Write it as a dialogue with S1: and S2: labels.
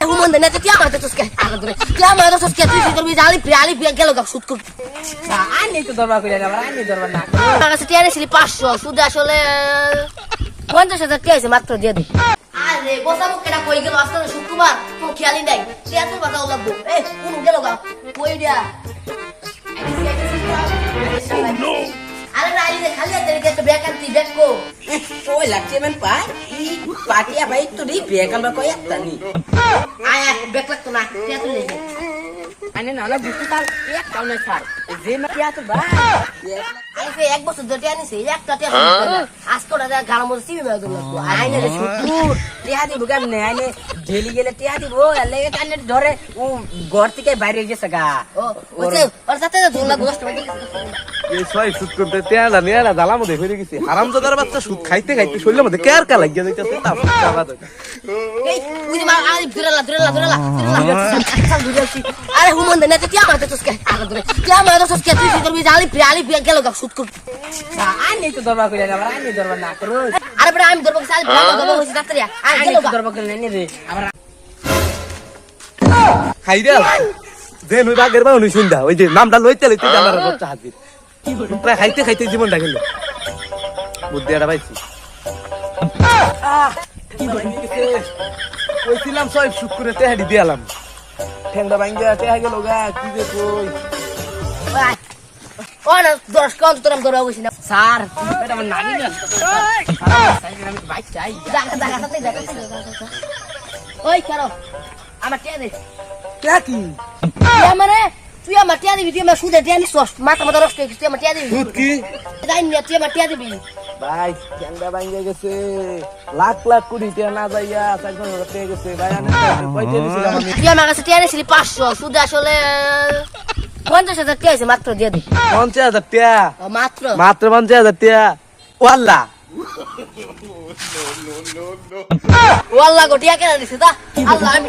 S1: Humanda na tiya mata tos ke. Tiya mata tos ke tuh kalau bisa alih gelo gak shoot kut.
S2: Ani তো দরবার কইরা না ani দরবার না
S1: Karena setia nih sili 500 sudah sole. 50,000 tiya sih matro dia deh. Are bosa mau kena koi gelo asal Syukur tuh khialin deh. Dia tuh bakal labu. Unu gelo gak koi dia. Oh no. Ada nali deh kali ada dia tuh bekan tibek ko.
S2: ওই লাগছে main পাই পাটিয়া ভাই তো রি বেকাল বা কই আতানি
S1: Ayah beklek tuh nah dia tuh nih.
S2: আনে নালা বুঝতে পার এক কাউনে ছাড় যে না কিয়া তো ভাই
S1: আইফে এক বছর ধরে আনি সেই একটা টিয়া আজকে ওটা গালাম মধ্যে সিবি মেয়ে দিল
S2: আইনে রে শুকুর টিয়া দিব কেমনে আইনে ঢেলি গেলে টিয়া দিব লেগে কানে ধরে ও ঘর থেকে বাইরে গেছে গা
S1: ও ওতে ওর সাথে ধুলা গোস্ত বাকি
S3: এই ছয় সুদ করতে তেলা নিয়া জ্বালা মধ্যে হয়ে গেছে হারামজাদার বাচ্চা সুদ খাইতে খাইতে শরীরের মধ্যে কেয়ার কা লাগিয়া যাইতাছে না
S1: এই উনি মা আই দুরালা আরে হুমন্দে না টিয়া মারতে তোসকে টিয়া মারতে তোসকে তুই করবি জালি গেল গা শুট কর
S2: আনি তো দরবার কইরা না আনি দরবার না করো
S1: আরে বড় আমি ধরব সাল ধরব হইছে ডাক্তারিয়া আই
S2: আনি
S1: গেল গা
S2: দরবার কইরা নি রে আবার
S3: খাইরা যে নই বাগের বা উনি শুনদা ওই যে নামটা লইতে লইতে আমার বাচ্চা হাত দিত প্রায় খাইতে খাইতে জীবনটা গেল বুদ্ধি এটা পাইছি কি বলিছে কইছিলাম ছয় সুদ করে তেহাডি দিয়ালাম ঠ্যাংটা ভাঙ্গা তেহা গেল গা কি যে কই
S1: ও না 10 কাউন্ট তোরাম ধরব হইছে না
S2: স্যার এটা আমার নানি না আমি বাইক চাই
S1: দেখা সাথে দেখা ওই কারো আমার টিয়া দে
S3: কে কি
S1: তুই আমার টিয়া দিবি তুই আমার সুদে টিয়া নিস মাথা নষ্ট হয়ে গেছে তুই আমার টিয়া দিবি
S3: সুদ কি
S1: যাই না তুই আমার টিয়া দিবি
S3: ভাই ঠ্যাংটা ভাঙ্গা গেছে লাখ লাখ কোটি টাকা না যাইয়া 4,000 টাকা গেছে ভাই আনে কয়টা দিছিলাম আমি
S1: তুই আমার কাছে টিয়া নিছিলি 500 সুদে আসলে 50,000 টিয়া আছে মাত্র দিয়ে দে
S3: 50,000 টাকা
S1: মাত্র
S3: মাত্র 50,000 টাকা ওয়াল্লা
S1: ওয়াল্লাহ গো টিয়া কেন দিছিস তা আল্লাহ আমি